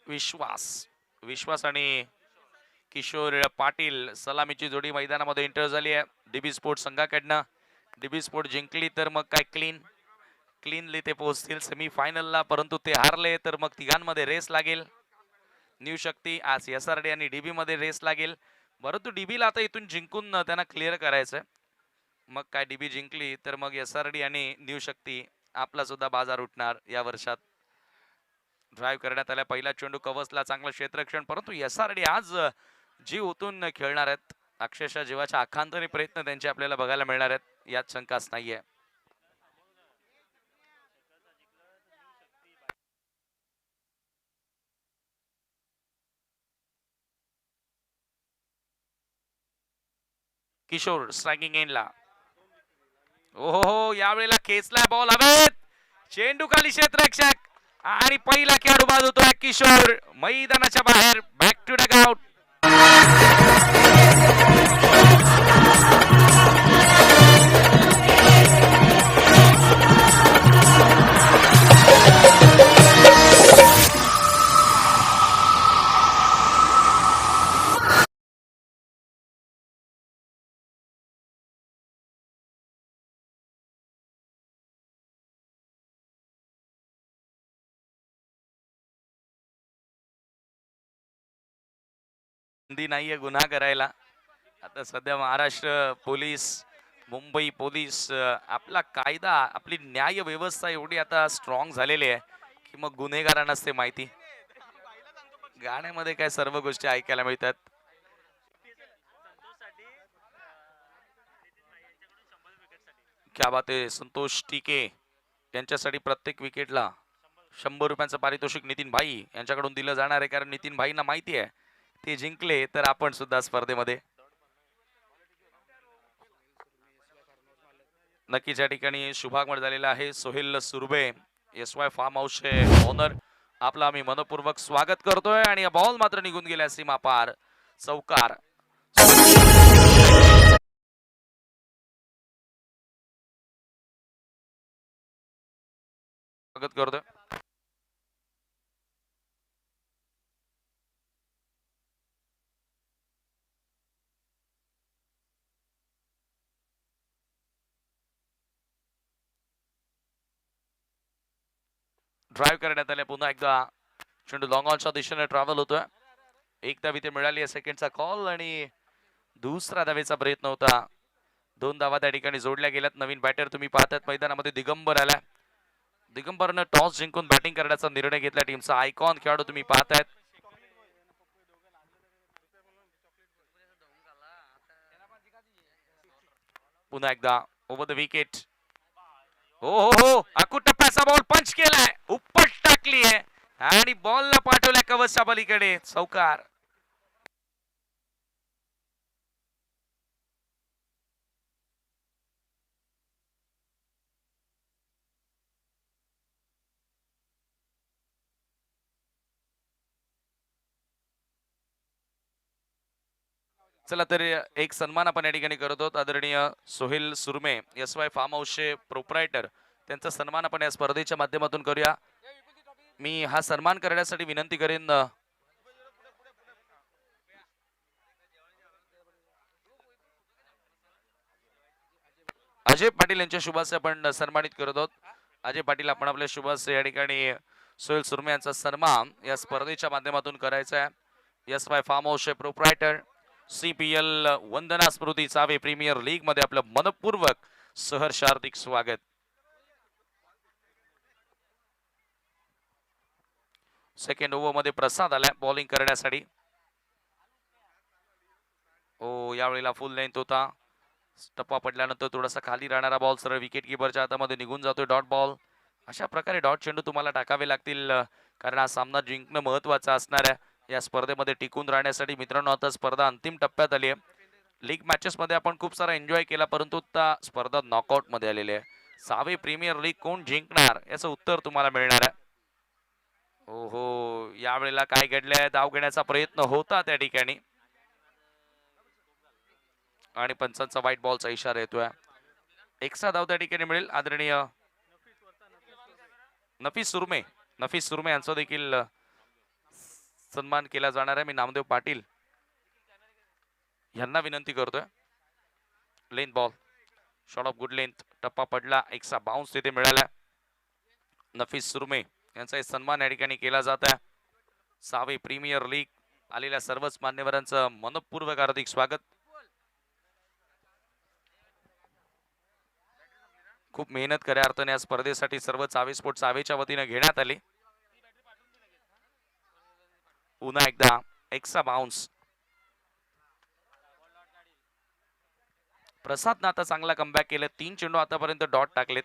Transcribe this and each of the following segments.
विश्वास विश्वास आणि किशोर पाटील सलामीची जोडी मैदानामध्ये एंटर झाली आहे डीबी स्पोर्ट संघाकडनं. डीबी स्पोर्ट जिंकली तर मग काय क्लीनली ते पोहोचतील सेमी फायनलला, परंतु ते हारले तर मग तिघांमध्ये रेस लागेल. न्यू शक्ती आज एसआरडी आणि डीबी मध्ये रेस लागेल, परंतु डीबीला आता इथून जिंकून त्यांना क्लिअर करायचंय. मग काय डीबी जिंकली तर मग एसआरडी आणि न्यू शक्ती आपला सुद्धा बाजार उठणार. या वर्षात ड्राईव्ह करण्यात आल्या पहिला चेंडू कवचला, चांगलं क्षेत्ररक्षण, परंतु एसआरडी आज जीव ओतून खेळणार आहेत. अक्षरशः जीवाच्या आखांतरी प्रयत्न त्यांचे आपल्याला बघायला मिळणार आहेत, यात शंकाच नाहीये. किशोर स्ट्रायकिंग एंडला. ओहो, यावेळेला खेचला बॉल हवेत, चेंडू खाली क्षेत्ररक्षक आणि पहिला खेळाडू बाद होतोय. किशोर मैदानाच्या बाहेर, बॅक टू डग आउट. संधी नाहीये गुन्हा करायला. आता सध्या महाराष्ट्र पोलीस, मुंबई पोलीस, आपला कायदा, आपली न्याय व्यवस्था एवढी आता स्ट्रॉंग झालेली आहे की मग गुन्हेगारांनाच ते माहिती. गाण्यामध्ये काय सर्व गोष्टी ऐकायला मिळतात. क्या बात आहे. संतोष टिके यांच्यासाठी प्रत्येक विकेटला 100 रुपयांचं पारितोषिक नितीन भाई यांच्याकडून दिलं जाणार आहे, कारण नितीन भाईंना माहिती आहे ते जिंकले तर आपण सुद्धा स्पर्धेमध्ये. नक्कीच या ठिकाणी शुभागमन झालेला आहे. सोहेल सुरबे SY फार्म हाऊसचे ओनर, आपला आम्ही मनपूर्वक स्वागत करतोय. आणि बॉल मात्र निघून गेला सीमा पार, चौकार. स्वागत करतोय. ड्राईव्ह करण्यात आले, पुन्हा एकदा चेंडू लॉंग ऑनच्या दिशेने ट्रॅव्हल होतोय. एक धाव इथे मिळाली आहे, सेकंडचा कॉल आणि दुसरा धावेचा प्रयत्न होता. 2 धावा त्या ठिकाणी जोडल्या गेल्यात. नवीन बॅटर तुम्ही पाहतात मैदानामध्ये दिगंबर आलाय. दिगंबरनं टॉस जिंकून बॅटिंग करण्याचा निर्णय घेतला. टीमचा आयकॉन खेळाडू तुम्ही पाहतायत. पुन्हा एकदा ओव्हर द विकेट. हो हो हो, अकूट टप्प्याचा बॉल पंच केलाय, उपट टाकली आहे आणि बॉलला पाठवल्या कवचच्या पलीकडे, चौकार. चला तर एक सन्मान आपण या ठिकाणी करत आहोत. आदरणीय सोहेल सुरमे SY फार्म हाऊसचे प्रोप्रायटर, त्यांचा सन्मान आपण या स्पर्धेच्या माध्यमातून करूया. मी हा सन्मान करण्यासाठी विनंती करेन अजय पाटील यांच्या शुभासे आपण सन्मानित करत आहोत. अजय पाटील, आपण आपल्या शुभासे या ठिकाणी सोहेल सुरमे यांचा सन्मान या स्पर्धेच्या माध्यमातून करायचा आहे. SY फार्म हाऊसचे प्रोप्रायटर, CPL वंदना स्मृती चावे प्रीमियर लीग मध्ये आपलं मनपूर्वक सहर्ष हार्दिक स्वागत. सेकंड ओव्हर मध्ये प्रसाद आला बॉलिंग करण्यासाठी. ओ, यावेळेला फुल लेंथ होता. टप्पा पडल्यानंतर थोडासा खाली राहणारा बॉल सरळ विकेट किपरच्या हातामध्ये निघून जातोय. Dot ball. अशा प्रकारे डॉट चेंडू तुम्हाला टाकावे लागतील, कारण हा सामना जिंकणं महत्वाचं असणार आहे या स्पर्धेमध्ये टिकून राहण्यासाठी. मित्रांनो, आता स्पर्धा अंतिम टप्प्यात आली आहे. लीग मॅचेस मध्ये आपण खूप सारा एन्जॉय केला, परंतु आता स्पर्धा नॉकआउट मध्ये आलेली आहे. सावे प्रीमियर लीग कोण जिंकणार याचं उत्तर तुम्हाला मिळणार आहे. ओहो, यावेळेला काय घडलंय, धाव घेण्याचा प्रयत्न होता त्या ठिकाणी आणि पंचांचा व्हाईट बॉलचा इशारा येतोय. एक्स्ट्रा धाव त्या ठिकाणी मिळेल. आदरणीय नफीस सुरमे यांचं देखील सन्मान केला जाणार आहे. मी नामदेव पाटील यांना विनंती करतोय. Length ball, shot of good length, टप्पा पडला, एकसा बाउन्स तिथे मिळाला. नफीस सुरमे यांचा सन्मान या ठिकाणी केला जात आहे. 6वी प्रीमियर लीग आलेल्या सर्वच मान्यवरांचं मनपूर्वक हार्दिक स्वागत. खूप मेहनत खऱ्या अर्थाने या स्पर्धेसाठी सर्व चावे स्पोर्ट्स चावेच्या वतीने घेण्यात आली. पुन्हा एकदा एक्सा बाउन्स. प्रसाद आता चांगला कमबॅक केले. 3 चेंडू आतापर्यंत डॉट टाकलेत.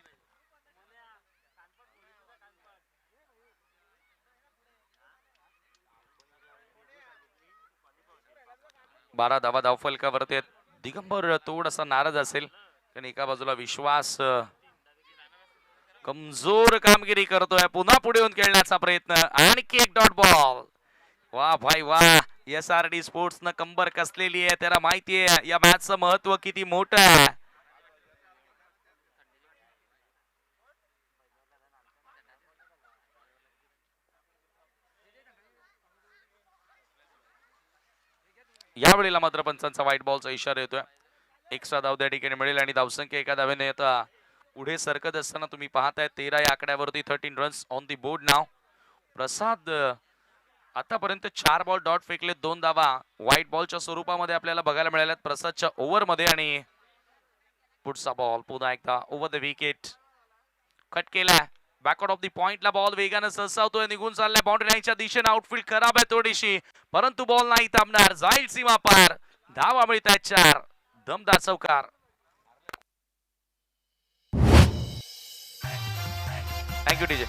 बारा धावा धावफलकावरती. दिगंबर थोडासा नाराज असेल कारण एका बाजूला विश्वास कमजोर कामगिरी करतोय. पुन्हा पुढे येऊन खेळण्याचा प्रयत्न. आणखी एक डॉट बॉल. वा भाई वा. SRD स्पोर्ट्स न कंबर कसलेली आहे. त्याला माहिती आहे या मॅचचं महत्व किती मोठं आहे. यावेळेला मात्र पंचांचा व्हाईट बॉलचा इशारा येतोय. एक्स्ट्रा धाव त्या ठिकाणी मिळेल आणि धावसंख्या एका धावेने आता पुढे सरकत असताना तुम्ही पाहताय 13 या आकड्यावरती 13 रन्स ऑन दी बोर्ड नाव. प्रसाद आतापर्यंत 4 बॉल डॉट फेकले, 2 धावा व्हाईट बॉलच्या स्वरूपामध्ये आपल्याला बघायला मिळाल्यात प्रसादच्या ओव्हर मध्ये. आणि पुढचा बॉल पुन्हा एकदा ओव्हर द विकेट कट केला. बॅकआउट ऑफ द पॉइंटला बॉल वेगाने सरसावतोय, निघून चाललाय बाउंड्री लाईनच्या दिशेने. आउटफील्ड खराब आहे थोडीशी, परंतु बॉल नाही थांबणार, जाईल सीमा पार. धावा मिळतात 4. दमदार चौकार. Thank you TJ.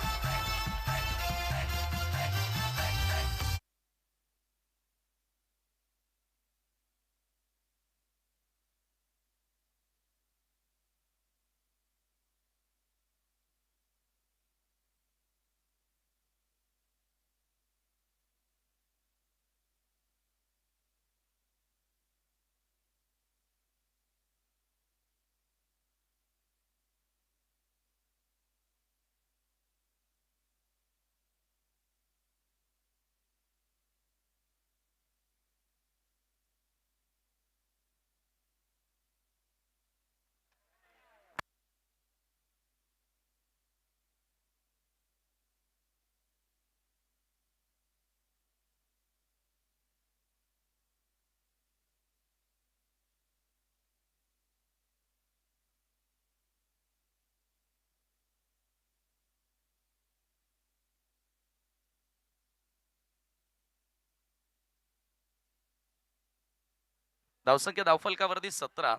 धावसंख्या धावफलकावरती 17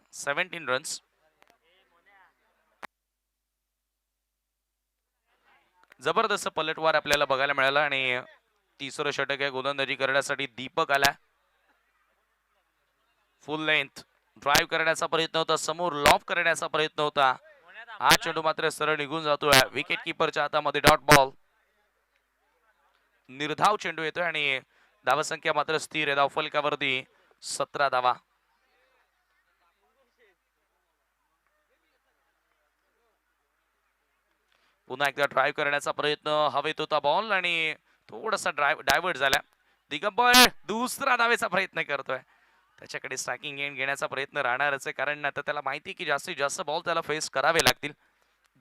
रन्स. जबरदस्त पलटवार आपल्याला बघायला मिळाला आणि तिसरं षटक आहे गोलंदाजी करण्यासाठी दीपक आला. फुल लेंथ ड्राईव्ह करण्याचा प्रयत्न होता, समोर लॉफ करण्याचा प्रयत्न होता. हा चेंडू मात्र सरळ निघून जातोय. विकेट किपरच्या हातामध्ये डॉट बॉल. निर्धाव चेंडू येतोय आणि धावसंख्या मात्र स्थिर आहे धावफलकावरती 17 धावा. पुन्हा एकदा ड्राईव्ह करण्याचा प्रयत्न, हवेत होता बॉल आणि थोडासा डायव्हर्ट झाला. दिगंबर दुसरा धावेचा प्रयत्न करतोय. त्याच्याकडे स्ट्रायकिंग एंड घेण्याचा प्रयत्न राहणारच आहे, कारण आता त्याला माहिती की जास्तीत जास्त बॉल त्याला फेस करावे लागतील.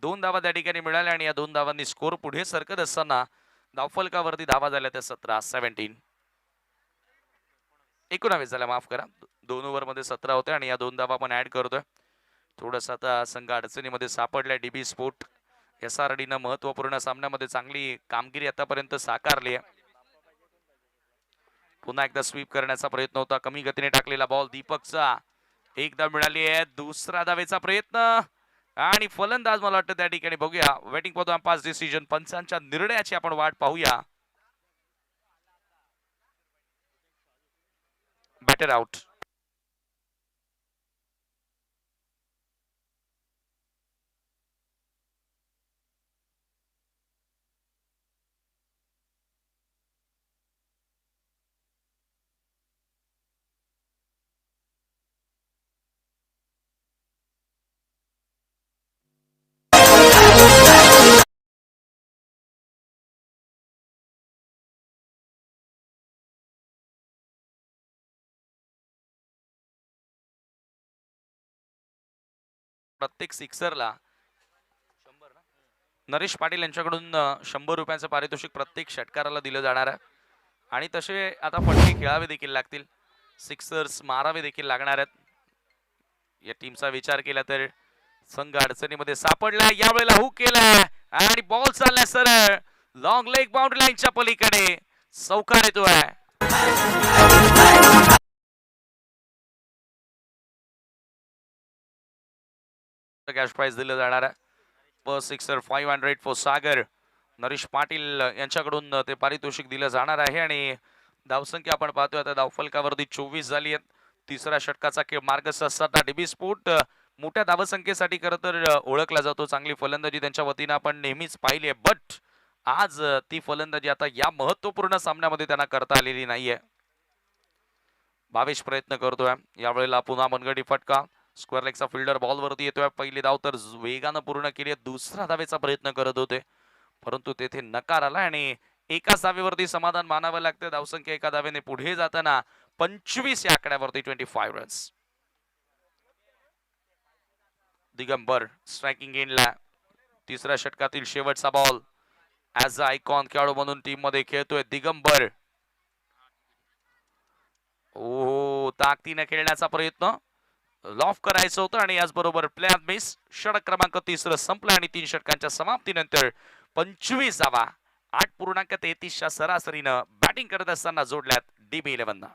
2 धावा त्या ठिकाणी मिळाल्या आणि या 2 धावांनी स्कोर पुढे सरकत असताना धावफलकावरती धावा झाल्या त्या 17. 19 झाल्या, माफ करा. 2 ओव्हर मध्ये 17 होते आणि या 2 धावा आपण ऍड करतोय. थोडस आता संघ अडचणीमध्ये सापडलाय डीबी स्पोर्ट. SRD न महत्वपूर्ण सामन्यामध्ये चांगली कामगिरी आतापर्यंत साकारली आहे. पुन्हा एकदा स्वीप करण्याचा प्रयत्न होता, कमी गतीने टाकलेला बॉल दीपकचा. एकदा मिळाली आहे दुसरा धावेचा प्रयत्न आणि फलंदाज मला वाटतं त्या ठिकाणी बघूया. Waiting for the umpire's decision. पंचांच्या निर्णयाची आपण वाट पाहूया. Batter out. प्रत्येक सिक्सरला नरेश पाटील यांच्याकडून 100 रुपयांचं पारितोषिक प्रत्येक षटकाराला दिलं जाणार आहे. आणि तसे आता फटके खेळावे देखील लागतील, सिक्सर्स मारावे देखील लागणार आहेत. या टीमचा विचार केला तर संघ अडचणीमध्ये सापडला. यावेळेला हुक केलाय आणि बॉल चाललाय सरळ लॉंग लेग बाउंड्री लाईनच्या पलीकडे. चौकार येतोय. कॅश प्राइज दिलं जाणार आहे. पर सिक्सर 500 फॉर सागर. नरेश पाटील यांच्याकडून ते पारितोषिक दिलं जाणार आहे. आणि धावसंख्या आपण पाहतोय आता धावफलकावरती 24 झाली आहेत. तिसऱ्या षटकाचा खेळ मार्गस्थ असताना डीबी स्पोर्ट मोठ्या धावसंख्येसाठी खरं तर ओळखला जातो. चांगली फलंदाजी त्यांच्या वतीनं आपण नेहमीच पाहिली आहे, बट आज ती फलंदाजी आता या महत्वपूर्ण सामन्यामध्ये त्यांना करता आलेली नाहीये. भावेश प्रयत्न करतोय. यावेळेला पुन्हा मनगटी फटका. स्क्वेअर लेगचा फिल्डर बॉल वरती येतोय. पहिली धाव तर वेगानं पूर्ण केली. दुसरा धावेचा प्रयत्न करत होते, परंतु तेथे नकार आला आणि एकाच धावेवरती समाधान मानावं लागतं. धावसंख्या एका धावेने पुढे जाताना 25 या आकड्यावरती 25 रन्स. दिगंबर स्ट्रायकिंग एंडला. तिसऱ्या षटकातील शेवटचा बॉल. ऍज अ आयकॉन खेळाडू म्हणून टीम मध्ये खेळतोय दिगंबर. ओ ताकदीने खेळण्याचा प्रयत्न लॉफ करायचं होतं आणि याचबरोबर प्लॅन मिस. षटक क्रमांक 3 संपला आणि 3 षटकांच्या समाप्तीनंतर 25 धावा 8.33च्या सरासरीनं बॅटिंग करत असताना जोडल्यात डीबी 11.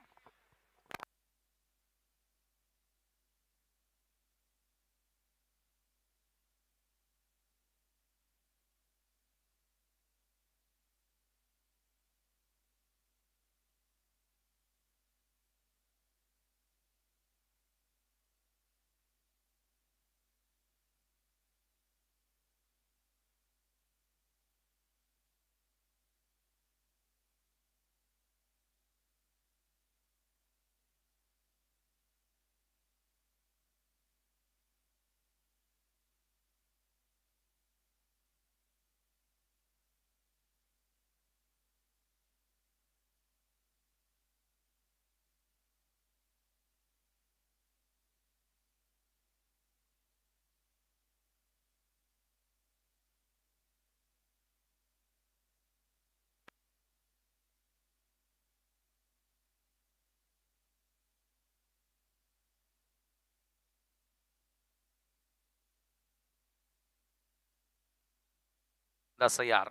यार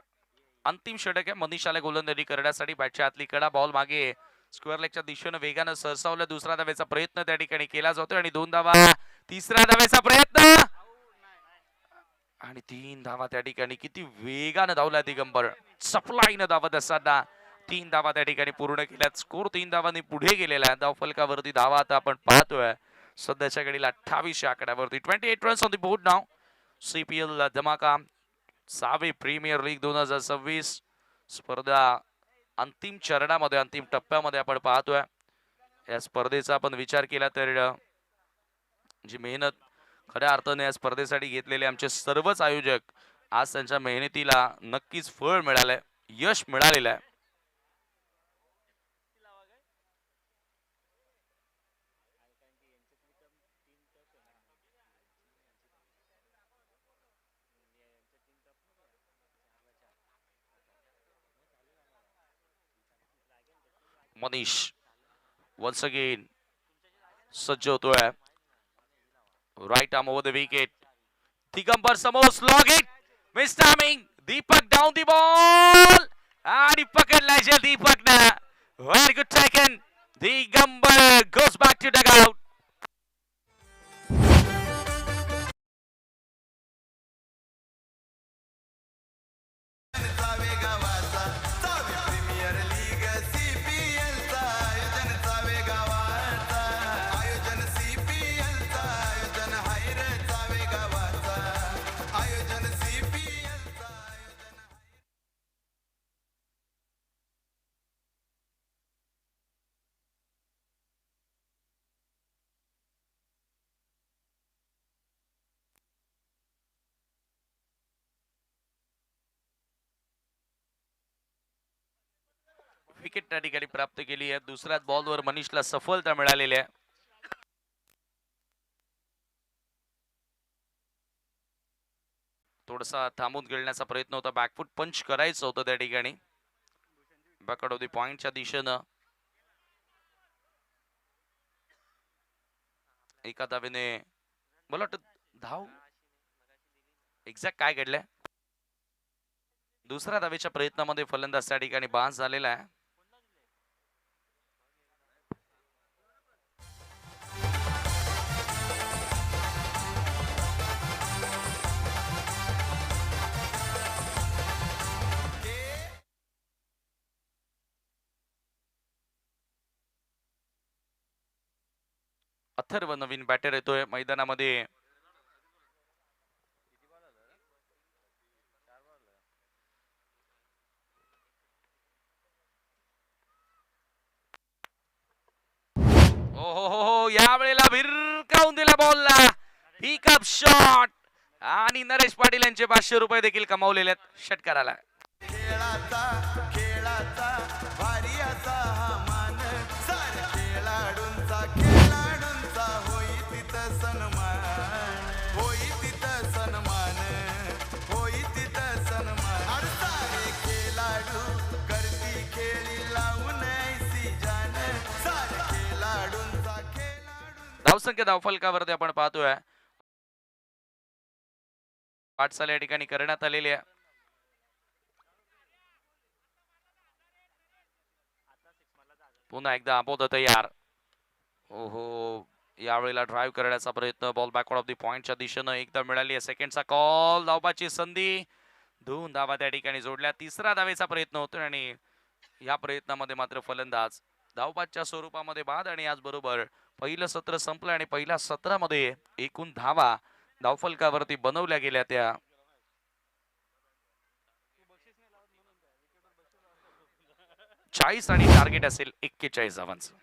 अंतिम षटक आहे. मनीषाला गोलंदाजी करण्यासाठी बॅटच्या आतली कडा बॉल मागे स्क्वेअर लेगच्या दिशेनं वेगानं सरसावलं. दुसरा धावेचा प्रयत्न त्या ठिकाणी केला जातोय आणि 2 धावा. तिसऱ्या धावेचा प्रयत्न आणि 3 धावा त्या ठिकाणी. किती वेगानं धावला दिगंबर. सप्लाईनं धावत असताना 3 धावा त्या ठिकाणी पूर्ण केल्यात. स्कोर 3 धावांनी पुढे गेलेला आहे. धावफलकावरती धावा आता आपण पाहतोय सध्याच्या घडीला 28 आकड्यावरती. 28 runs on the board now. CPL धमाका 6वी प्रीमियर लीग 2026 स्पर्धा अंतिम चरणामध्ये अंतिम टप्प्यामध्ये आपण पाहतोय. या स्पर्धेचा आपण विचार केला तर जी मेहनत खऱ्या अर्थाने या स्पर्धेसाठी घेतलेले आमचे सर्वच आयोजक आज त्यांच्या मेहनतीला नक्कीच फळ मिळालंय, यश मिळालेलं आहे. मनीष वन्स अगेन सज्ज होतोय. Right arm over the wicket. Digambar समोर slog it. Miss timing. Deepak down the ball आणि पकडलाय जे दीपकनं. Very good taken. Digambar goes back to dugout wicket. विकेट त्या ठिकाणी प्राप्त केली आहे. दुसऱ्याच बॉलवर मनीषला सफलता मिळालेली आहे. थोडासा थांबून खेळण्याचा प्रयत्न होता, बॅकफूट पंच करायचं होतं त्या ठिकाणी बॅकआउट ऑफ द पॉइंटच्या दिशेनं. एका धावेने मला वाटतं धाव एक्झॅक्ट काय घडलंय, दुसऱ्या धावेच्या प्रयत्नामध्ये फलंदाज त्या ठिकाणी बाद झालेला आहे. अथर्व नवीन बॅटर येतोय मैदानामध्ये. हो हो हो हो, यावेळेला भिरकावून दिला बॉलला, पिकअप शॉट आणि नरेश पाटील यांचे 500 रुपये देखील कमावलेले आहेत षटकाराला. खेळाचा खेळाचा भारी असा हा मान, साऱ्या खेळाडूंचा होई तिथं सन्मान, होई तिथं सन्मान, होई तिथं सन्मान. अरे सारे खेळाडू करती खेळी लावून ऐसी जान, साऱ्या धावसंख्या धावफलकावरती आपण पाहतोय वाटचाल या ठिकाणी करण्यात आलेली आहे. पुन्हा एकदा अबोध तयार. ओहो, यावेळेला ड्राईव्ह करण्याचा प्रयत्न, बॉल बॅकवर्ड ऑफ द पॉइंटच्या दिशेनं एकदा मिळाली आहे. सेकंडचा कॉल, धावबाची संधी, 2 धावा त्या ठिकाणी जोडल्या. तिसरा धावेचा प्रयत्न होतो आणि या प्रयत्नामध्ये मात्र फलंदाज धावबाच्या स्वरूपामध्ये बाद. आणि याचबरोबर पहिलं सत्र संपलं आणि पहिल्या सत्रामध्ये एकूण धावा धावफलकावरती बनवल्या गेल्या त्या 40 आणि टार्गेट असेल 41 धावांचं.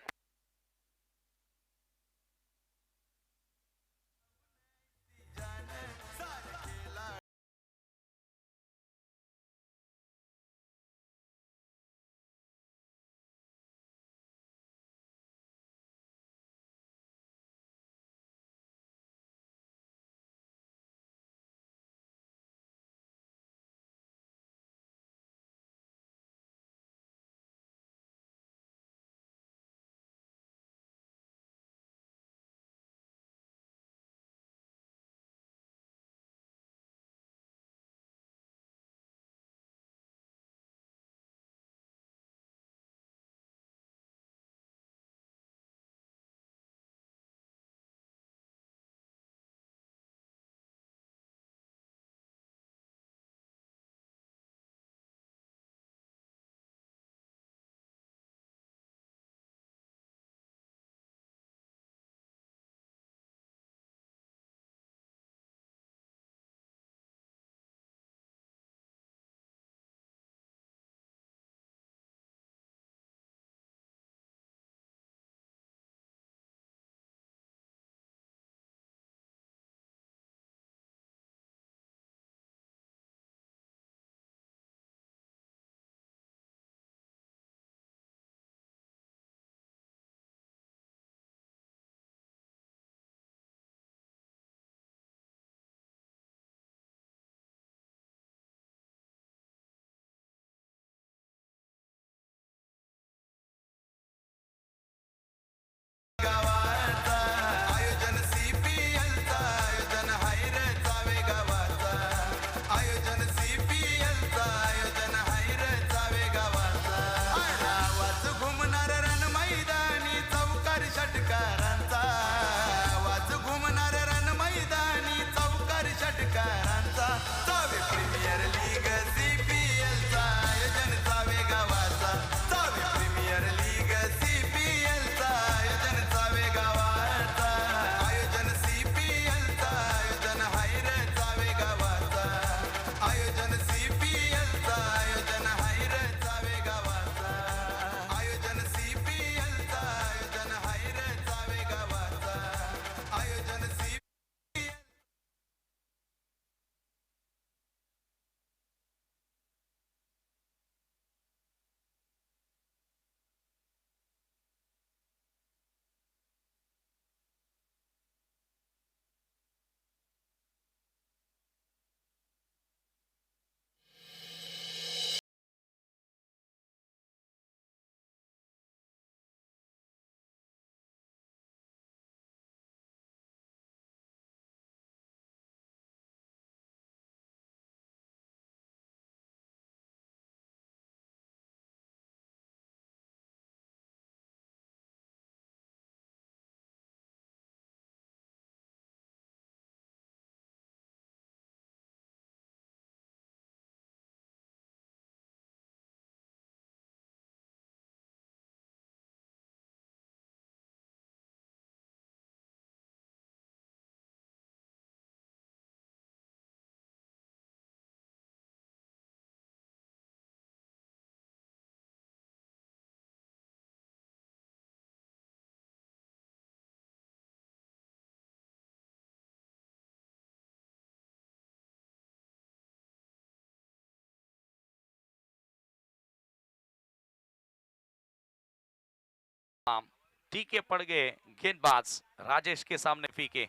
टीके पड़ गए, गेंदबाज राजेश के सामने फीके।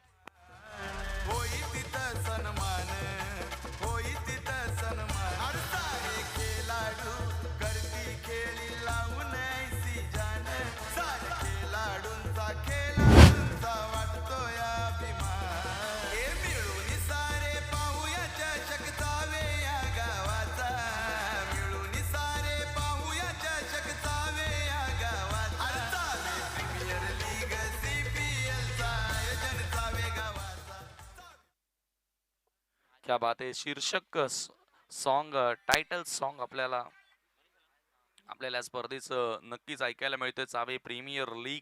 होई तिथं सन्मान, होई तिथं सन्मान. अरे सारे खेळाडू करती खेळी लावून ऐसी जान. सारे खेळाडूंचा वाटतोय अभिमान. हे मिळून सारे पाहूया चषक चावे या गावाचा. मिळून सारे पाहूया चषक चावे या गावाचा. अरे चावे प्रीमियर लीग CPL चा आयोजन चावे गावाचा. क्या बात आहे. शीर्षक सॉन्ग, टायटल सॉन्ग आपल्याला आपल्याला स्पर्धेचं नक्कीच ऐकायला मिळतंय. चावे प्रीमियर लीग.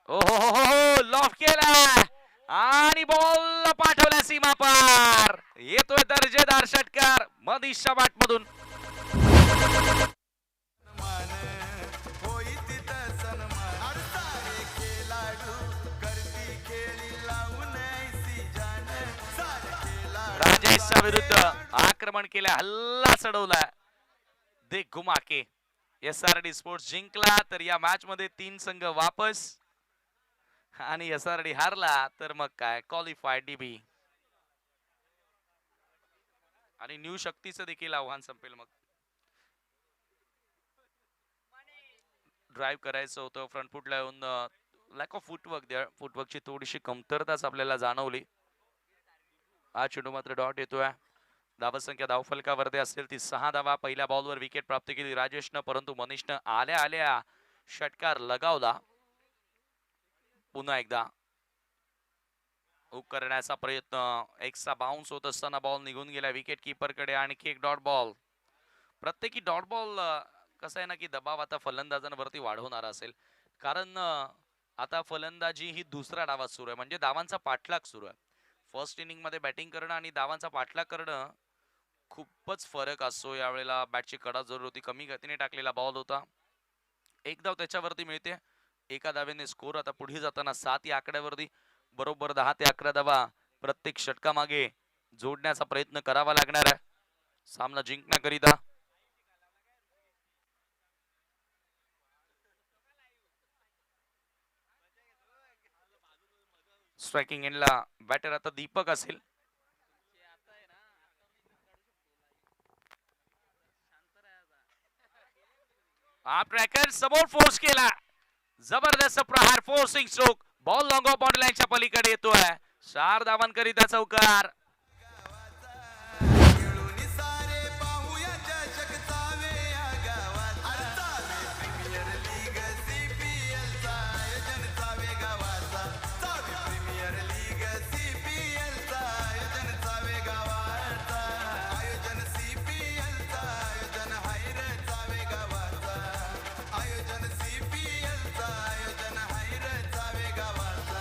ओहो, लॉफ केला आणि बॉल पाठवला सीमा पार. येतोय दर्जेदार षटकार मधीशच्या बॅट मधून. सन्मान, होई तिथं सन्मान. अरे सारे खेळाडू करती खेळी लावून ऐसी जान. सारे खेळाडू राजेशच्या विरुद्ध आक्रमण केलं, हल्ला चढवला. दे घुमा के SRD स्पोर्ट्स जिंकला तर या मॅच मध्ये 3 संघ वापस, आणि SRD हारला तर मग काय क्वालिफाईड DB. आणि न्यू शक्तीचं देखील आव्हान संपेल. मग ड्राईव्ह करायचं होतं फ्रंट फुटला येऊन. Lack of footwork there. फुटवर्कची थोडीशी कमतरताच आपल्याला जाणवली. हा चेंडू मात्र डॉट येतोय. धावसंख्या धावफलकावरती असेल ती 6 धावा. पहिल्या बॉलवर विकेट प्राप्त केली राजेशनं, परंतु मनीषनं आल्या आल्या षटकार लगावला. पुन्हा एकदा हुक करण्याचा प्रयत्न. एक्सचा बाउन्स होत असताना बॉल निघून गेला विकेट किपर कडे. आणखी एक डॉट बॉल. प्रत्येकी डॉट बॉल कसं आहे ना की दबाव आता फलंदाजांवरती वाढवणारा असेल, कारण आता फलंदाजी ही दुसऱ्या डावात सुरू आहे, म्हणजे धावांचा पाठलाग सुरू आहे. फर्स्ट इनिंग मध्ये बॅटिंग करणं आणि धावांचा पाठलाग करणं खूपच फरक असतो. यावेळेला बॅटची कडा जरूर होती. कमी गतीने टाकलेला बॉल होता. एक धाव त्याच्यावरती मिळते. एका धावेने स्कोर आता पुढे जाताना 7 या आकड्यावरती बरोबर 10 ते 11 धावा प्रत्येक षटकामागे जोडण्याचा प्रयत्न करावा लागणार आहे सामना जिंकण्याकरिता. स्ट्रायकिंग एंडला बॅटर आता दीपक असेल. हा ट्रॅकर समोर फोर्स केला. जबरदस्त प्रहार, forcing stroke. Ball long off boundary लाईनच्या पलीकडे येतोय. 4 धावांकरिता चौकार. मिळून सारे पाहूया चषक चावे या गावाचा. अरे चावे प्रीमियर लीग CPL चा आयोजन चावे गावाचा. चावे प्रीमियर लीग CPL चा आयोजन चावे गावाचा. आयोजन CPL चा आयोजन हायर चावे गावाचा. आयोजन CPL चा आयोजन हायर चावे गावाचा.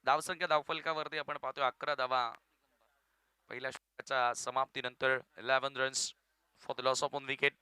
धावसंख्या धावफलकावरती आपण पाहतोय 11 धावा. पहिल्या षटकाच्या समाप्तीनंतर 11 runs for the loss of 1 wicket.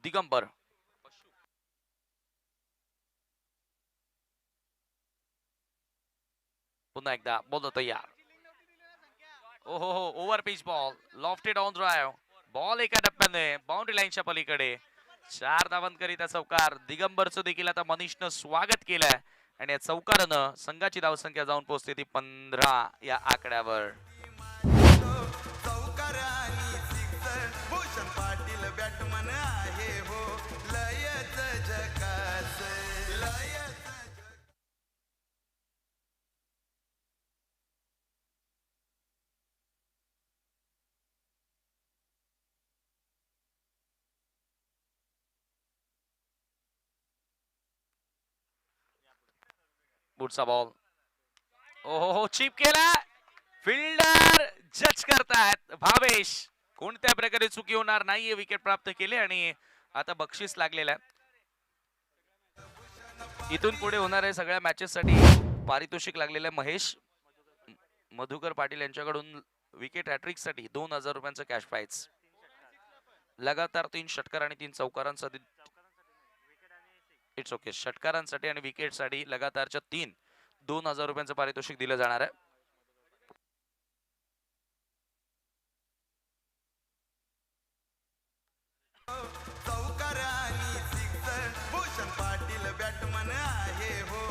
Digambar पुन्हा एकदा बॉल तयार. ओहो हो, over pitch ball, lofted on drive. Ball एका टप्प्याने बाउंड्री लाईनच्या पलीकडे. 4 धावांकरिता चौकार. दिगंबरचं देखील आता मनीषनं स्वागत केलंय आणि या चौकारानं संघाची धावसंख्या जाऊन पोहोचते ती 15 या आकड्यावर. चौकार आणि सिक्सर भूषण पाटील बॅटमन आहे हो लयच झकास लयच पुढचा बॉल हो चिप केला. फिल्डर जज करतायत भावेश. कोणत्या प्रकारे चुकी होणार नाहीये. विकेट प्राप्त केले आणि आता बक्षीस लागलेलं आहे. इथून पुढे होणाऱ्या सगळ्या मॅचेस साठी पारितोषिक लागलेलं आहे. महेश मधुकर पाटील यांच्याकडून विकेट हॅट्रिक साठी 2000 रुपयांचं कॅश प्राइज. लगातार 3 षटकार आणि 3 चौकारांसाठी इट्स ओके षटकारांसाठी आणि विकेट साठी लगातारच्या 2000 रुपयांचं पारितोषिक दिलं जाणार आहे. चौकार आणि सिक्सर भूषण पाटील बॅटमन आहे हो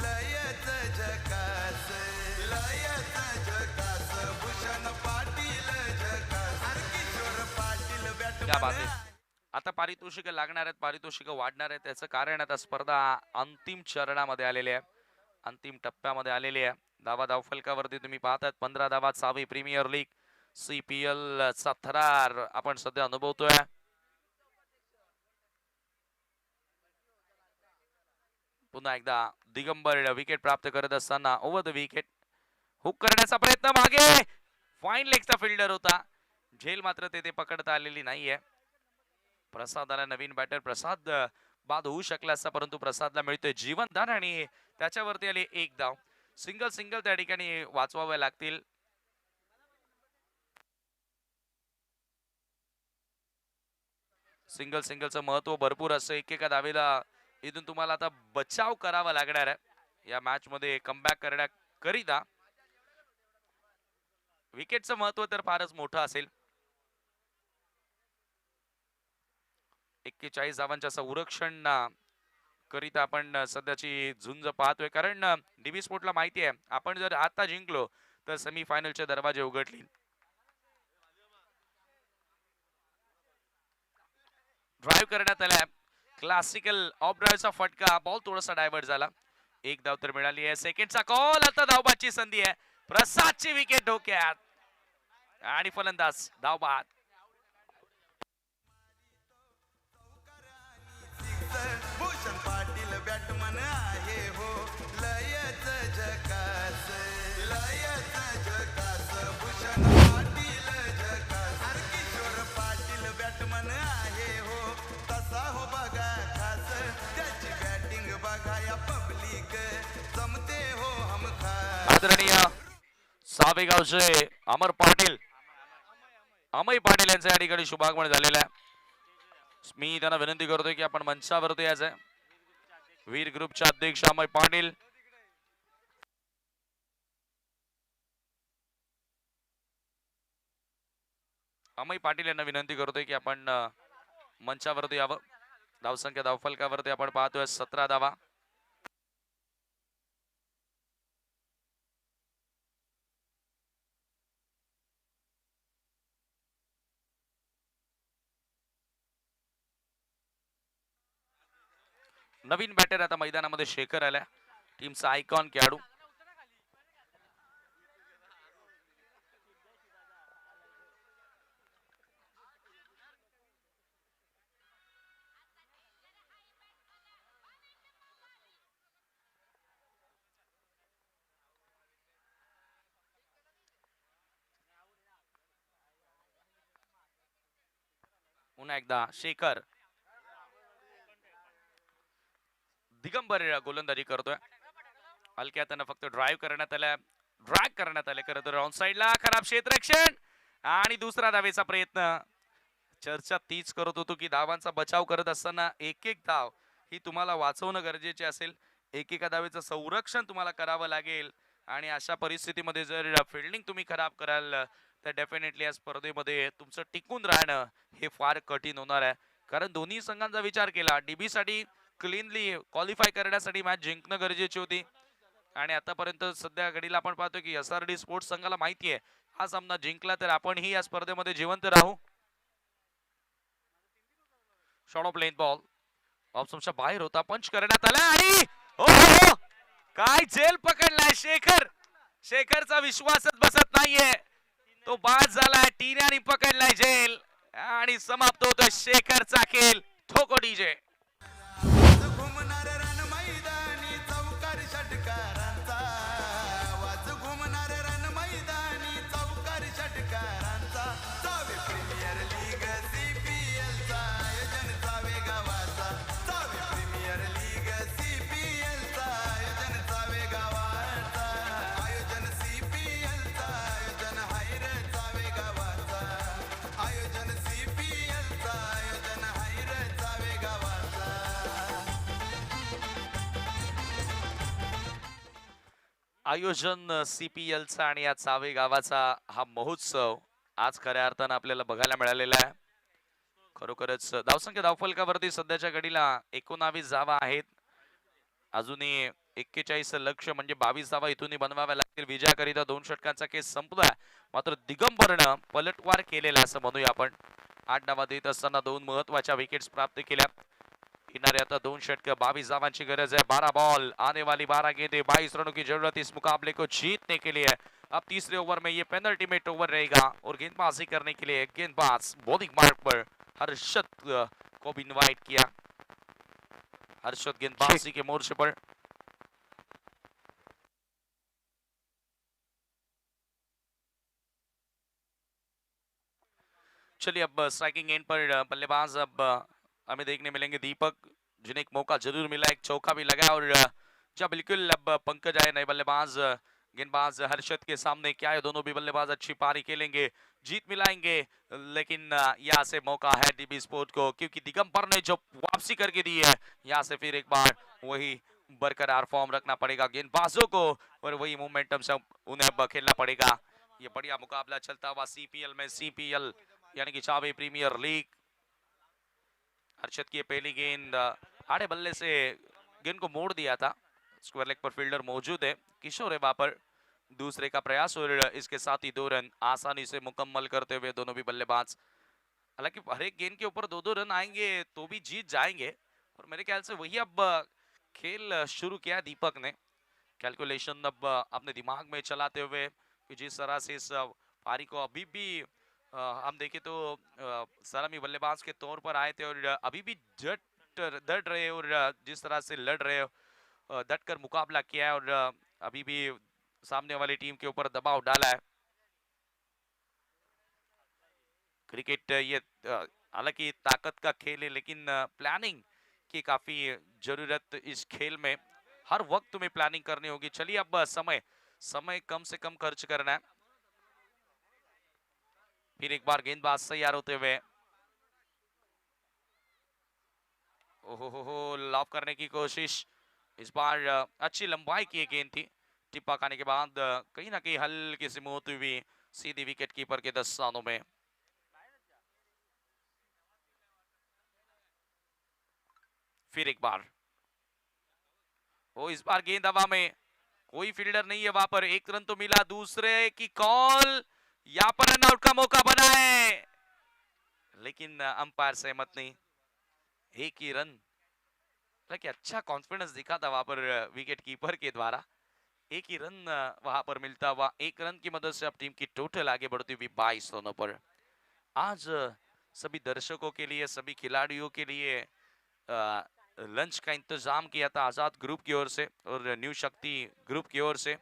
लयच झकास लयच झकास भूषण पाटील झकास अरे किशोर पाटील क्या बात बॅटमन आहे. आता पारितोषिक लागणार आहेत. पारितोषिक वाढणार आहेत. त्याचं कारण आता स्पर्धा अंतिम चरणामध्ये आलेली आहे. अंतिम टप्प्यामध्ये आलेली आहे. धावा फलकावरती तुम्ही पाहतात 15 धावा. 6वी प्रीमियर लीग CPL चा थरार आपण सध्या अनुभवतोय. पुन्हा एकदा दिगंबर विकेट प्राप्त करत असताना ओव्हर द विकेट हुक करण्याचा प्रयत्न मागे. फाईन लेगचा फिल्डर होता. झेल मात्र तेथे पकडता आलेली नाहीये. प्रसादाला नवीन बॅटर प्रसाद बाद होऊ शकला असता परंतु प्रसादला मिळतोय जीवनदान आणि त्याच्यावरती आली एक धाव. सिंगल त्या ठिकाणी वाचवाव्या लागतील. सिंगलचं महत्व भरपूर असं एकेका धावेला इथून तुम्हाला आता बचाव करावा लागणार आहे या मॅच मध्ये कमबॅक करण्याकरिता. विकेटचं महत्व तर फारच मोठं असेल. 41 धावांच्या संरक्षण करिता आपण सध्याची झुंज पाहतोय. कारण डीबी स्पोर्टला माहिती आहे आपण जर आता जिंकलो तर सेमी फायनलचे दरवाजे उघडतील. ड्राईव्ह करण्यात आलाय. क्लासिकल ऑफ ड्राईव्हचा फटका. बॉल थोडासा डायव्हर्ट झाला. एक धाव तर मिळाली आहे. सेकंडचा कॉल. आता धावबादची संधी आहे. प्रसादची विकेट डोक्यात आणि फलंदाज धाव बाद. भूषण पाटील बॅटमन आहे हो लयच झकास लयच झकास भूषण पाटील झकास अरे किशोर पाटील बॅटमन आहे हो तसा हो बघा खास त्याची बॅटिंग बघा या पब्लिक जमते हो हमखास. आदरणीय सावेगावचे अमय पाटील यांच्या या ठिकाणी शुभागमन झालेलं आहे. मी त्यांना विनंती करतोय की आपण मंचावरती यायचंय. वीर ग्रुपचे अध्यक्ष अमय पाटील. अमय पाटील यांना विनंती करतोय की आपण मंचावरती यावं. धावसंख्या धावफलकावरती आपण पाहतोय 17 धावा. नवीन बॅटर आता मैदानामध्ये शेखर आल्या. टीमचा आयकॉन खेळाडू. पुन्हा एकदा शेखर. दिगंबर गोलंदाजी करतोय. हलक्या त्यानं फक्त ड्राईव्ह करण्यात आल्या. ड्रॅग करण्यात आले. खरं तर ऑन साइडला खराब क्षेत्ररक्षण आणि दुसरा धावेचा प्रयत्न. चर्चा तीच करत होतो की धावांचा बचाव करत असताना एक धाव ही तुम्हाला वाचवणं गरजेचे असेल. एकेका धावेचं संरक्षण तुम्हाला करावं लागेल आणि अशा परिस्थितीमध्ये जर फिल्डिंग तुम्ही खराब कराल तर डेफिनेटली या स्पर्धेमध्ये तुमचं टिकून राहणं हे फार कठीण होणार आहे. कारण दोन्ही संघांचा विचार केला डीबी साठी क्लीनली क्वालिफाय करण्यासाठी मॅच जिंकणं गरजेची होती आणि आतापर्यंत सध्या घडीला आपण पाहतो की SRD स्पोर्ट्स संघाला माहिती आहे हा सामना जिंकला तर आपणही या स्पर्धेमध्ये जिवंत राहू. शॉट ऑफ लेन बॉल ऑप्शनच्या बाहेर होता, पंच करण्यात आला आणि हो हो हो, काय जेल पकडलाय शेखरचा विश्वासच बसत नाहीये. तो बाद झालाय, टीनाने पकडलाय जेल आणि समाप्त होतोय शेखरचा खेळ. ठोको डीजे. वाज घुमणार रण मैदानी चौकार षटकारांचा वाज घुमणार रण मैदानी चौकार षटकारांचा चावे प्रीमियर लीग CPL चा आयोजन चावे गावाचा चावे प्रीमियर लीग CPL चा आयोजन चावे गावाचा आयोजन CPL चा आयोजन हायर चावे गावाचा आयोजन CPL चा आयोजन हायर चावे गावाचा. आयोजन CPL चा आणि या चावे गावाचा हा महोत्सव आज खऱ्या अर्थानं आपल्याला बघायला मिळालेला आहे. खरोखरच धावसंख्या धावफलकावरती सध्याच्या घडीला 19 धावा आहेत. अजूनही 41 लक्ष म्हणजे 22 धावा इथूनही बनवाव्या लागतील विजयाकरिता. 2 षटकांचा केस संपलाय, मात्र दिगंबरनं पलटवार केलेला असं म्हणूया आपण. 8 डावात देत असताना 2 महत्वाच्या विकेट्स प्राप्त केल्या. किनारे आता 2 षटक 22 धावांची गरज है. 12 बॉल आने वाली 12 गेंदें 22 रनों की जरूरत इस मुकाबले को जीतने के लिए. अब तीसरे ओवर में ये पेनल्टीमेट ओवर रहेगा और गेंदबाजी करने के लिए गेंदबाज बॉलिंग मार्क पर हर्षद को भी इनवाइट किया. हर्षद गेंदबाजी के मोर्चे पर. चलिए अब स्ट्राइकिंग एंड पर बल्लेबाज अब हमें देखने मिलेंगे दीपक, जिन्हें एक मौका जरूर मिला, एक चौका भी लगा और जब बिल्कुल अब पंकज आए नए बल्लेबाज गेंदबाज हर्षद के सामने. क्या है, दोनों भी बल्लेबाज अच्छी पारी खेलेंगे, जीत मिलाएंगे, लेकिन यहाँ से मौका है DB स्पोर्ट को क्योंकि दिगंबर ने जो वापसी करके दी है यहाँ से फिर एक बार वही बरकरार फॉर्म रखना पड़ेगा गेंदबाजों को और वही मोमेंटम से उन्हें अब खेलना पड़ेगा. ये बढ़िया मुकाबला चलता हुआ CPL में, CPL यानी कि चावे प्रीमियर लीग. हर्षद की पहली गेंद आड़े बल्ले से गेंद को मोड़ दिया था. स्क्वायर लेग पर फील्डर मौजूद है, किशोर है वहां पर. दूसरे का प्रयास और इसके साथ ही 2 रन आसानी से मुकम्मल करते हुए दोनों भी बल्लेबाज. हालांकि हर एक गेंद के ऊपर 2-2 रन आएंगे तो भी जीत जाएंगे और मेरे ख्याल से वही अब खेल शुरू किया दीपक ने. कैलकुलेशन अब अपने दिमाग में चलाते हुए कि जिस तरह से इस पारी को अभी भी हम देखें तो सलामी बल्लेबाज के तौर पर आए थे और अभी भी डट रहे और जिस तरह से लड़ रहे, डट कर मुकाबला किया है और अभी भी सामने वाली टीम के ऊपर दबाव डाला है. क्रिकेट ये हालांकि ताकत का खेल है, लेकिन प्लानिंग की काफी जरूरत इस खेल में. हर वक्त तुम्हें प्लानिंग करनी होगी. चलिए अब समय कम से कम खर्च करना है. फिर एक बार गेंदबाज तैयार होते हुए. ओहो लॉब करने की कोशिश. इस बार अच्छी लंबाई की गेंद थी. टिप्पा खाने के बाद कहीं ना कहीं हल्की सी होती हुई सीधी विकेट कीपर के दस्तानों में. फिर एक बार इस बार गेंद हवा में, कोई फील्डर नहीं है वहां पर. 1 रन तो मिला. दूसरे की कॉल, यहाँ पर रनआउट का मौका बना है लेकिन अंपायर सहमत नहीं. 1 ही रन. अच्छा कॉन्फिडेंस दिखा था वहां पर विकेट कीपर के द्वारा. 1 ही रन वहां पर मिलता हुआ. 1 रन की मदद से अब टीम की टोटल आगे बढ़ती हुई 22 रनों पर. आज सभी दर्शकों के लिए, सभी खिलाड़ियों के लिए लंच का इंतजाम किया था आजाद ग्रुप की ओर से और न्यू शक्ति ग्रुप की ओर से.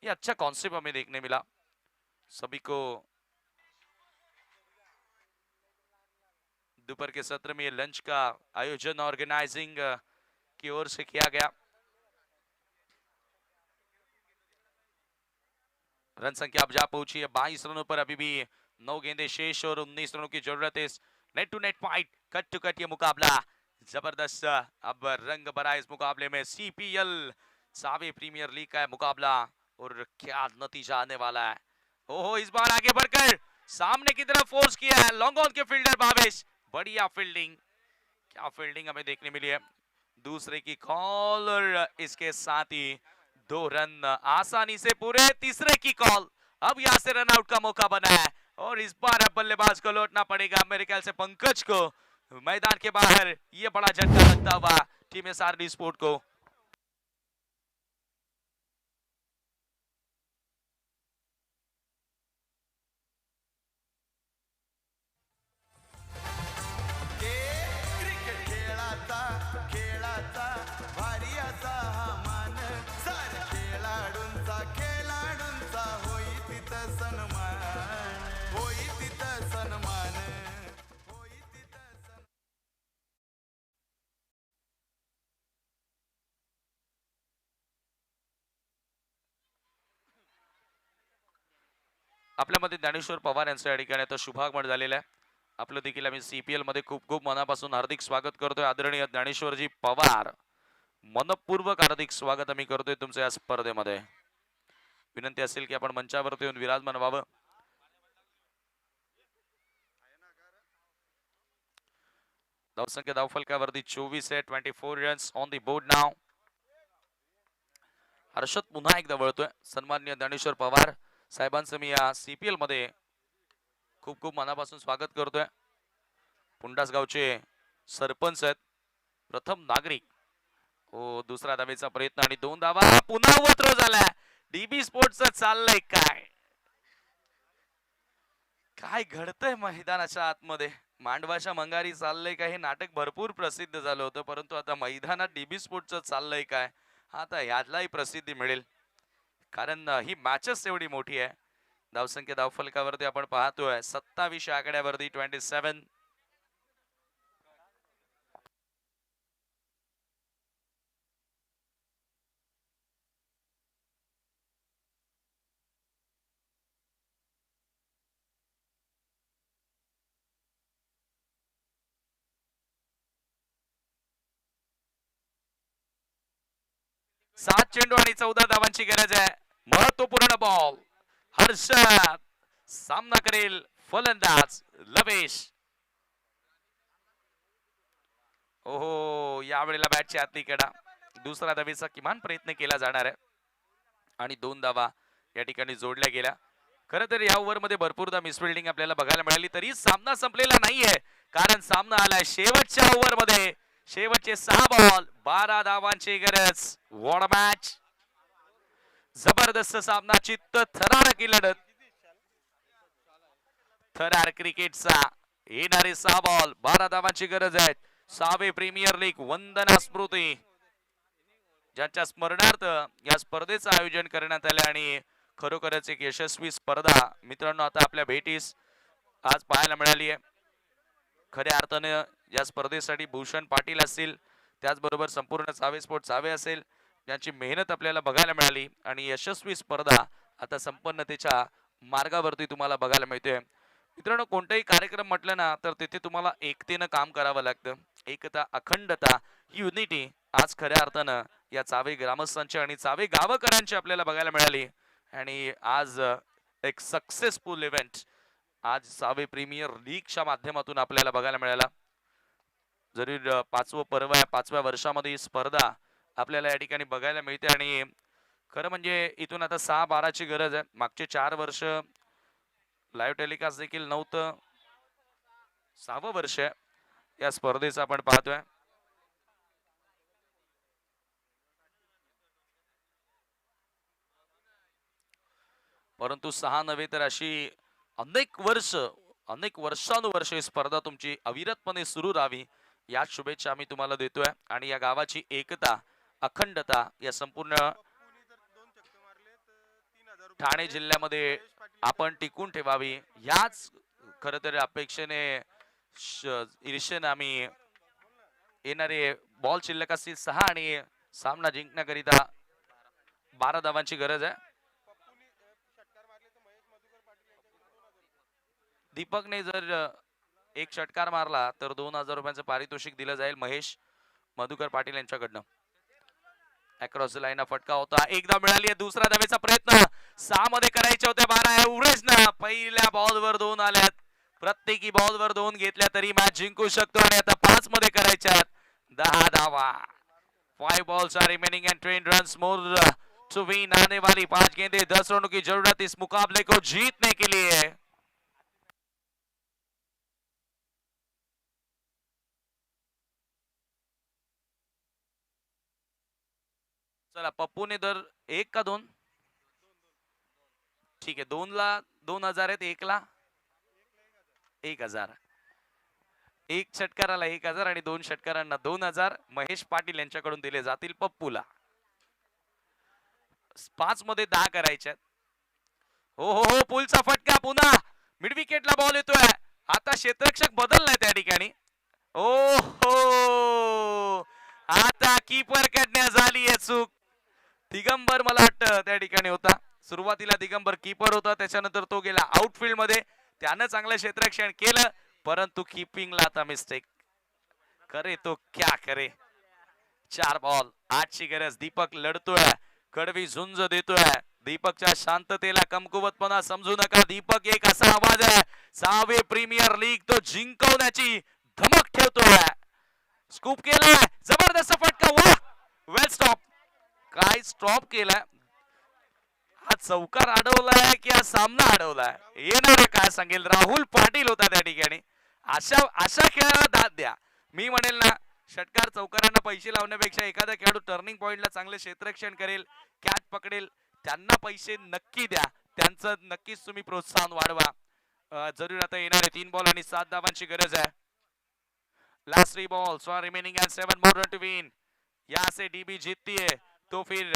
ये अच्छा कॉन्सेप्ट हमें देखने मिला. सभी को दोपहर के सत्र में लंच का आयोजन ऑर्गेनाइजिंग की ओर से किया गया. रन संख्या अब जा पहुंची है 22 रनों पर. अभी भी 9 गेंदें शेष और 19 रनों की जरूरत है. Net to net fight, cut to cut ये मुकाबला जबरदस्त अब रंग भरा इस मुकाबले में. CPL सावे प्रीमियर लीग का मुकाबला और क्या नतीजा आने वाला है. ओहो इस बार आगे बढ़कर सामने की तरफ फोर्स किया है long on K fielder Bhavesh. बढ़िया फील्डिंग क्या फील्डिंग हमें देखने मिली है। दूसरे की कॉल और इसके साथ ही 2 रन आसानी से पूरे। तीसरे की कॉल, अब यहाँ से रन आउट का मौका बना है और इस बार अब बल्लेबाज को लौटना पड़ेगा मेरे ख्याल से पंकज को मैदान के बाहर। ये बड़ा झटका लगता हुआ टीम एसआरडी स्पोर्ट को। क्रिकेट खेळाचा भारी असा हा मान सार खेळाडूंचा होई तिथं सन्मान होई तिथं सन्मान होई तिथं सन्मान. आपल्यामध्ये ज्ञानेश्वर पवार यांचं या ठिकाणी आता शुभागमन झालेलं आहे. आपलं देखील आम्ही सीपीएल मध्ये खूप खूप मनापासून हार्दिक स्वागत करतोय. आदरणीय ज्ञानेश्वरजी पवार, मनपूर्वक हार्दिक स्वागत आम्ही करतोय तुमचं या स्पर्धेमध्ये. विनंती असेल की आपण मंचावरती येऊन विराजमान व्हावं. धावसंख्या धावफलकावरती 24 आहे. 24 रन्स ऑन दी बोर्ड नाव. हर्षद पुन्हा एकदा वळतोय. सन्माननीय ज्ञानेश्वर पवार साहेबांचं मी या सीपीएल मध्ये खूप खूप मनापासून स्वागत करतोय. पुंडास गावचे सरपंच आहेत, प्रथम नागरिक. हो, दुसरा धावेचा प्रयत्न आणि 2 धावा. पुन्हा वत्र झालाय. डीबी स्पोर्ट्सचं चाललंय काय, काय घडतंय मैदानाच्या आतमध्ये. मांडवाच्या मंगारी चाललंय काय हे नाटक भरपूर प्रसिद्ध झालं होतं, परंतु आता मैदानात डीबी स्पोर्ट्सचं चाललंय काय, आता यातलाही प्रसिद्धी मिळेल, कारण ही मॅचच एवढी मोठी आहे. धावसंख्या धावफलकावरती आपण पाहतोय 27 आकड्यावरती 27. सात चेंडू आणि 14 धावांची गरज आहे. महत्वपूर्ण बॉल. हर्षद सामना करेल फलंदाज लवेश. ओहो, यावेळेला बॅटची आतली कडा. दुसरा धावेचा किमान प्रयत्न केला जाणार आहे आणि 2 धावा या ठिकाणी जोडल्या गेल्या. खरं तर या ओव्हर मध्ये भरपूरदा मिसफिल्डिंग आपल्याला बघायला मिळाली, तरी सामना संपलेला नाहीये, कारण सामना आलाय शेवटच्या ओव्हर मध्ये. शेवटचे 6 बॉल, 12 धावांची गरज. व्हॉट अ मॅच, जबरदस्त सामना, चित्त थरारक लढत. थरार क्रिकेटचा येणारे 6 बॉल, 12 धावांची गरज आहे. 6वे प्रीमियर लीग वंदना स्मृती, ज्यांच्या स्मरणार्थ या स्पर्धेचं आयोजन करण्यात आले आणि खरोखरच एक यशस्वी स्पर्धा मित्रांनो आता आपल्या भेटीस आज पाहायला मिळाली आहे. खऱ्या अर्थाने या स्पर्धेसाठी भूषण पाटील असतील, त्याचबरोबर संपूर्ण चावे स्पोर्ट चावे असेल, ज्यांची मेहनत आपल्याला बघायला मिळाली आणि यशस्वी स्पर्धा आता संपन्नतेच्या मार्गावरती तुम्हाला बघायला मिळते. मित्रांनो, कोणताही कार्यक्रम म्हटलं ना तर तिथे तुम्हाला एकतेनं काम करावं लागतं. एकता, अखंडता, युनिटी आज खऱ्या अर्थानं या चावे ग्रामस्थांची आणि चावे गावकऱ्यांची आपल्याला बघायला मिळाली आणि आज एक सक्सेसफुल इव्हेंट आज चावे प्रीमियर लीगच्या माध्यमातून आपल्याला बघायला मिळाला. जरी 5वं पर्व आहे, 5व्या वर्षामध्ये ही स्पर्धा आपल्याला या ठिकाणी बघायला मिळते आणि खरं म्हणजे इथून आता 6-12ची गरज आहे. मागचे 4 वर्ष लाईव्ह टेलिकास्ट देखील नव्हतं, 6वं वर्ष या स्पर्धेचं आपण पाहतोय. परंतु 6 नव्हे तर अशी अनेक वर्षानुवर्ष ही स्पर्धा तुमची अविरतपणे सुरू राहावी या शुभेच्छा आम्ही तुम्हाला देतोय आणि या गावाची एकता, अखंडता या संपूर्ण ठाणे जिल्ह्यामध्ये आपण टिकून ठेवावी, याच खरं तर अपेक्षेने ईर्षेने आम्ही येणारे बॉल शिल्लक असतील 6 आणि सामना जिंकण्याकरिता 12 धावांची गरज आहे. दीपकने जर एक षटकार मारला तर 2000 रुपयांचं पारितोषिक दिलं जाईल महेश मधुकर पाटील यांच्याकडनं. अक्रॉस द लाईन फटका होता, एकदा मिळाली आहे. दुसरा धावेचा प्रयत्न 6 मध्ये करायचे होते 12. एव्हरेज ना पहिल्या बॉलवर 2 आल्यात. प्रत्येकी बॉलवर 2 घेतल्या तरी मॅच जिंकू शकतो आणि आता 5 मध्ये करायच्या 10 धावा. 5 balls are remaining and 10 runs more to win. आने वाली 5 गेंदें 10 रनों की जरूरत इस मुकाबले को जीतने के लिए. चला पप्पूने दर 1 का 2? ठीक आहे, 2 ला 2000 आहेत, 1 ला 1000. 1 षटकाराला 1000 आणि 2 षटकारांना 2000 महेश पाटील यांच्याकडून दिले जातील पप्पूला. 5 मध्ये 10 करायच्यात. हो हो हो, पुलचा फटका पुन्हा मिड विकेटला बॉल येतोय. आता क्षेत्ररक्षक बदललाय त्या ठिकाणी. ओ हो, आता कीपर कडनं झाली आहे चूक. दिगंबर मला वाटतं त्या ठिकाणी होता. सुरुवातीला दिगंबर कीपर होता, त्याच्यानंतर तो गेला आउटफील्ड मध्ये. त्यानं चांगलं क्षेत्ररक्षण केलं, परंतु कीपिंगला आता मिस्टेक. करे तो क्या करे. 4 बॉल 8 ची गरज. दीपक लढतोय, कडवी झुंज देतोय. दीपकच्या शांततेला कमकुवतपणा समजू नका. दीपक एक असा आवाज आहे, 6वे प्रीमियर लीग तो जिंकवण्याची धमक ठेवतोय. स्कूप केलाय, जबरदस्त फटका. वाह, वेल स्टॉप. काय स्टॉप केलाय. हा चौकार अडवलाय की हा सामना अडवलाय, येणारे काय सांगेल. राहुल पाटील होता त्या ठिकाणी. अशा खेळाला दाद द्या. मी म्हणेल ना, षटकार चौकारांना पैसे लावण्यापेक्षा एखादा खेळाडू टर्निंग पॉइंटला चांगले क्षेत्ररक्षण करेल, कॅच पकडेल, त्यांना पैसे नक्की द्या. त्यांचं नक्कीच तुम्ही प्रोत्साहन वाढवा. जरूर आता येणारे 3 बॉल आणि 7 धावांची गरज है. Last 3 balls are remaining and 7 more run to win. यहाँ से डीबी जीतती है तो फिर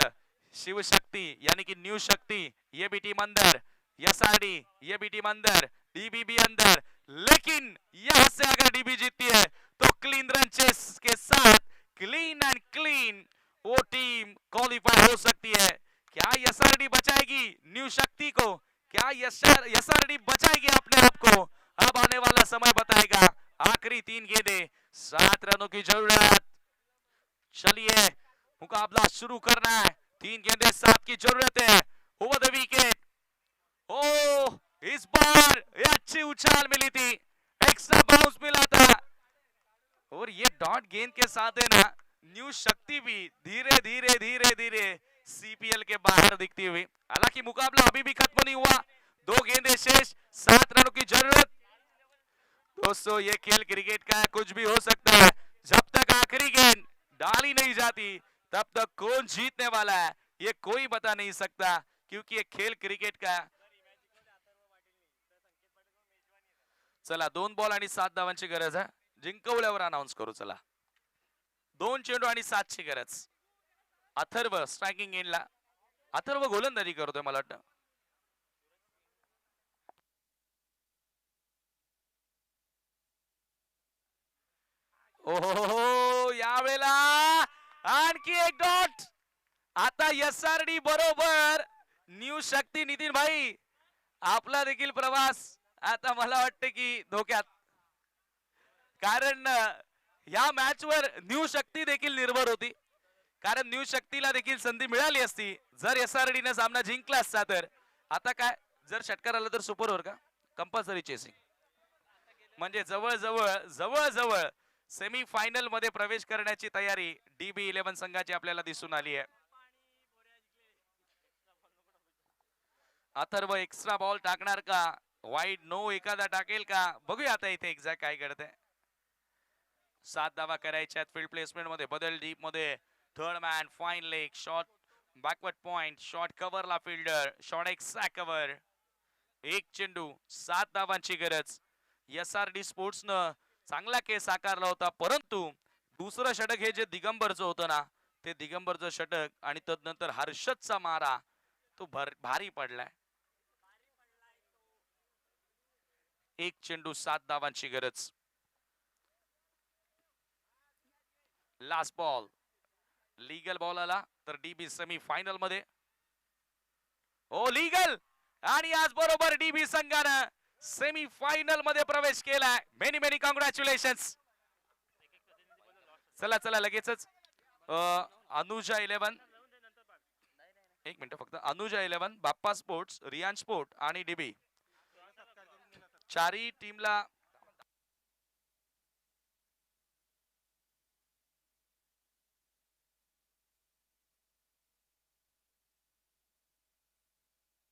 शिव शक्ति यानी कि न्यू शक्ति, ये भी टीम अंदर. एसआरडी, ये भी टीम अंदर. डीबी भी अंदर. लेकिन यहाँ से अगर डीबी जीतती है तो क्लीन रन चेस के साथ क्लीन एंड क्लीन वो टीम क्वालिफाई हो सकती है. क्या एसआरडी बचाएगी न्यू शक्ति को? क्या एसआरडी बचाएगी अपने आप को? अब आने वाला समय बताएगा. आखिरी 3 गेंदें, 7 रनों की जरूरत. चलिए मुकाबला शुरू करना है. 3 गेंदें 7 की जरूरत है. Over the wicket. ओ, इस बार ये अच्छी उछाल मिली थी, एक्स्ट्रा बाउंस मिला था. और ये डॉट गेंद के साथ है ना, न्यू शक्ति भी धीरे धीरे धीरे धीरे सीपीएल के बाहर दिखती हुई. हालांकि मुकाबला अभी भी खत्म नहीं हुआ. 2 गेंदें शेष, 7 रनों की जरूरत. दोस्तों, ये खेल क्रिकेट का है, कुछ भी हो सकता है. जब तक आखिरी गेंद डाली नहीं जाती तब तक कौन जीतने वाला है ये कोई बता नहीं सकता, क्योंकि ये खेल क्रिकेट का है. चला 2 बॉल आणि 7 धावांची गरज आहे. जिंकवल्यावर अनाउन्स करू. चला 2 चेंडू आणि 7 ची गरज. अथर्व स्ट्रायकिंग एंडला. अथर्व गोलंदाजी करतोय मला वाटतं. ओहो, यावेळेला आणखी एक डॉट. आता एसआरडी बरोबर न्यू शक्ती. नितीन भाई, आपला देखील प्रवास आता मला वाटतं की धोक्यात, कारण या मॅच वर न्यू शक्ती देखील निर्भर होती. कारण न्यू शक्तीला देखील संधी मिळाली असती जर एसआरडी ने सामना जिंकला असता तर. आता काय, जर षटकार आला तर सुपर ओव्हर का कंपल्सरी चेसिंग. म्हणजे जवळ जवळ सेमी फायनल मध्ये प्रवेश करण्याची तयारी डीबी 11 संघाची आपल्याला दिसून आली आहे. अथर्व एक्स्ट्रा बॉल टाकणार का, वाईड नो एखादा टाकेल का, बघूया आता इथे एक्झॅक्ट काय घडतंय. 7 धावा करायच्या आहेत. फील्ड प्लेसमेंट मध्ये बदल. डीप मध्ये third man, fine leg, short backward point, short कव्हरला फिल्डर, शॉट एक्स्ट्रा कव्हर. 1 चेंडू 7 धावांची गरज. एसआरडी स्पोर्ट्स न चांगला केस साकारला होता, परंतु दुसरं षटक हे जे दिगंबरचं होतं ना, ते दिगंबरचं षटक आणि तदनंतर हर्षदचा मारा तो भारी पडलाय. 1 चेंडू 7 धावांची गरज. लास्ट बॉल लीगल बॉल आला तर डीबी सेमी फायनल मध्ये. ओ लीगल, आणि आज बरोबर डीबी संघानं सेमी फायनल मध्ये प्रवेश केलाय. Many many congratulations. चला चला लगेचच अनुजा 11, 1 मिनिट फक्त. अनुजा 11, बाप्पा स्पोर्ट्स, रियान स्पोर्ट आणि डीबी चारही टीमला